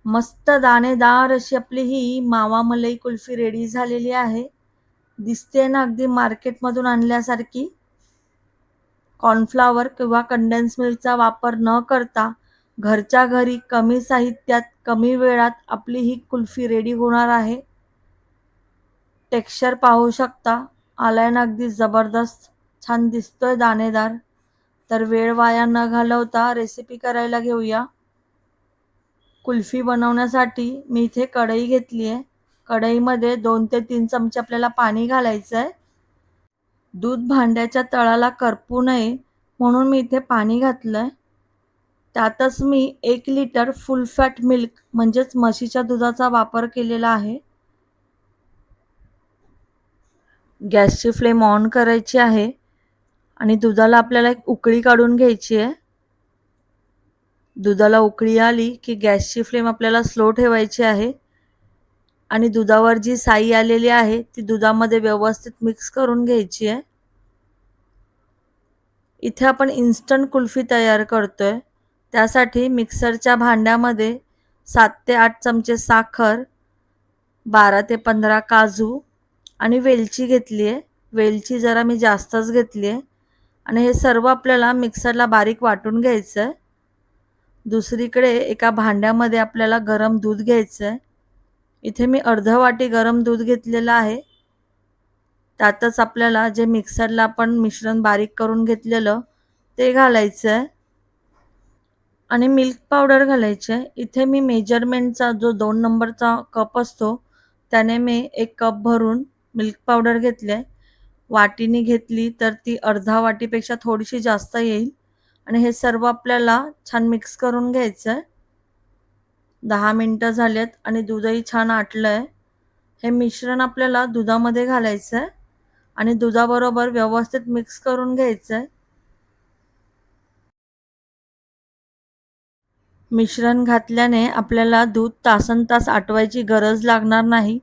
मस्त दाणेदार अशी आपली ही मावा मलाई कुल्फी रेडी झालेली आहे. दिसते ना अगदी मार्केटमधून आणल्यासारखी. कॉर्नफ्लॉवर किंवा कंडेन्स मिल्कचा वापर न करता घरच्या घरी कमी साहित्यात कमी वेळात आपली ही कुल्फी रेडी होणार आहे. टेक्स्चर पाहू शकता, आलाय ना अगदी जबरदस्त. छान दिसतोय दाणेदार. तर वेळ वाया न घालवता रेसिपी करायला घेऊया. कुल्फी बनवण्यासाठी मी इथे कढई घेतली आहे. कढईमध्ये 2 ते 3 चमचे आपल्याला पाणी घालायचं आहे. दूध भांड्याच्या तळाला करपू नये म्हणून मी इथे पाणी घातलंय. त्यातच मी 1 लिटर फुल फॅट मिल्क म्हणजेच म्हशीच्या दुधाचा वापर केलेला आहे. गॅसची फ्लेम ऑन करायची आहे आणि दुधाला आपल्याला एक उकळी काढून घ्यायची आहे. दुधाला उकळी आली की गॅसची फ्लेम आपल्याला स्लो ठेवायची आहे आणि दुधावर जी साई आलेली आहे ती दुधामध्ये व्यवस्थित मिक्स करून घ्यायची आहे. इथे आपण इन्स्टंट कुल्फी तयार करतोय. त्यासाठी मिक्सरच्या भांड्यामध्ये 7 ते 8 चमचे साखर, 12 ते 15 काजू आणि वेलची घेतली आहे. वेलची जरा मी जास्तच घेतली आहे आणि हे सर्व आपल्याला मिक्सरला बारीक वाटून घ्यायचं आहे. दुसरीकडे एका भांड्यामध्ये आपल्याला गरम दूध घ्यायचं आहे. इथे मी अर्ध वाटी गरम दूध घेतलेलं आहे. त्यातच आपल्याला जे मिक्सरला आपण मिश्रण बारीक करून घेतलेलं ते घालायचं आहे आणि मिल्क पावडर घालायची आहे. इथे मी मेजरमेंटचा जो 2 नंबरचा कप असतो त्याने मी 1 कप भरून मिल्क पावडर घेतली आहे. वाटीने घेतली तर ती अर्धा वाटीपेक्षा थोडीशी जास्त येईल आणि हे सर्व आपल्याला छान मिक्स करून घ्यायचं आहे. 10 मिनिटं झालेत आणि दूधही छान आटलं आहे. हे मिश्रण आपल्याला दुधामध्ये घालायचं आहे आणि दुधाबरोबर व्यवस्थित मिक्स करून घ्यायचं आहे. मिश्रण घातल्याने आपल्याला दूध तासनतास आटवायची गरज लागणार नाही.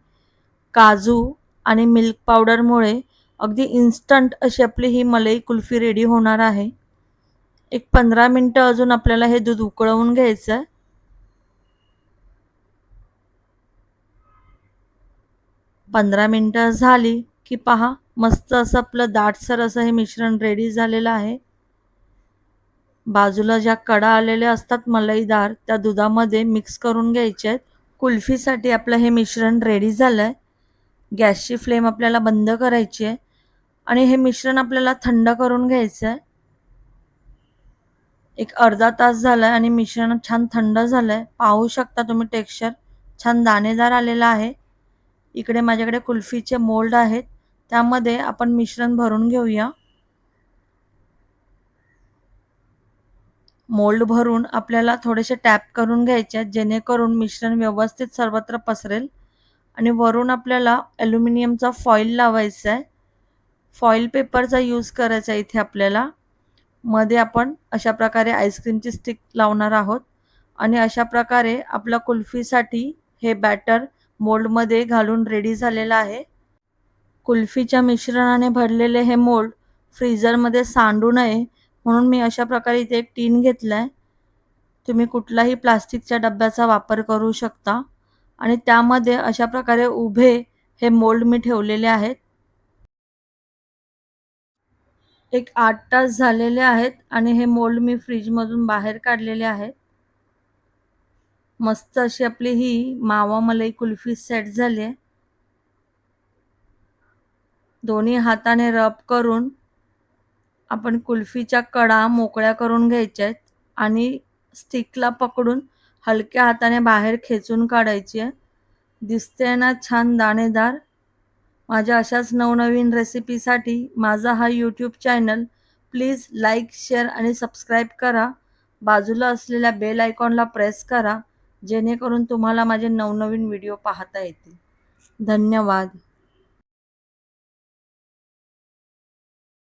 काजू आणि मिल्क पावडरमुळे अगदी इन्स्टंट अशी आपली ही मलाई कुल्फी रेडी होणार आहे. एक 15 मिनिटं अजून आपल्याला हे दूध उकळवून घ्यायचं आहे. 15 मिनिटं झाली की पहा, मस्त असं आपलं दाटसर असं हे मिश्रण रेडी झालेलं आहे. बाजूला ज्या कडा आलेल्या असतात मलईदार त्या दुधामध्ये मिक्स करून घ्यायचे आहेत. कुल्फीसाठी आपलं हे मिश्रण रेडी झालं आहे. गॅसची फ्लेम आपल्याला बंद करायची आहे आणि हे मिश्रण आपल्याला थंड करून घ्यायचं आहे. एक अर्धा तास झाला आहे आणि मिश्रण छान थंड झालं आहे. पाहू शकता तुम्ही टेक्स्चर छान दाणेदार आलेला आहे. इकडे माझ्याकडे कुल्फीचे मोल्ड आहेत, त्यामध्ये आपण मिश्रण भरून घेऊया. मोल्ड भरून आपल्याला थोडेसे टॅप करून घ्यायचे आहेत जेणेकरून मिश्रण व्यवस्थित सर्वत्र पसरेल आणि वरून आपल्याला ॲल्युमिनियमचा फॉईल लावायचा आहे. फॉईल पेपरचा यूज करायचा इथे आपल्याला. मध्ये आपण अशा प्रकारे आईस्क्रीमची स्टिक लावणार आहोत आणि अशा प्रकारे आपल्या कुल्फीसाठी हे बॅटर मोल्डमध्ये घालून रेडी झालेलं आहे. कुल्फीच्या मिश्रणाने भरलेले हे मोल्ड फ्रीझरमध्ये सांडू नये म्हणून मी अशा प्रकारे इथे एक टीन घेतला आहे. तुम्ही कुठलाही प्लास्टिकच्या डब्याचा वापर करू शकता आणि त्यामध्ये अशा प्रकारे उभे हे मोल्ड मी ठेवलेले आहेत. एक 8 तास झालेले आहेत आणि हे मोल्ड मी फ्रीजमधून बाहेर काढलेले आहेत. मस्त अशी आपली ही मावा मलाई कुल्फी सेट झाली आहे. दोन्ही हाताने रब करून आपण कुल्फीच्या कडा मोकळ्या करून घ्यायच्या आहेत आणि स्टिकला पकडून हलक्या हाताने बाहेर खेचून काढायची आहे. दिसते ना छान दाणेदार. माझ्या अशाच नवनवीन रेसिपीसाठी माझा हा YouTube channel please like, share आणि सबस्क्राईब करा. बाजूला असलेल्या बेल आयकॉनला प्रेस करा जेणेकरून तुम्हाला माझे नवनवीन व्हिडिओ पाहता येतील. धन्यवाद.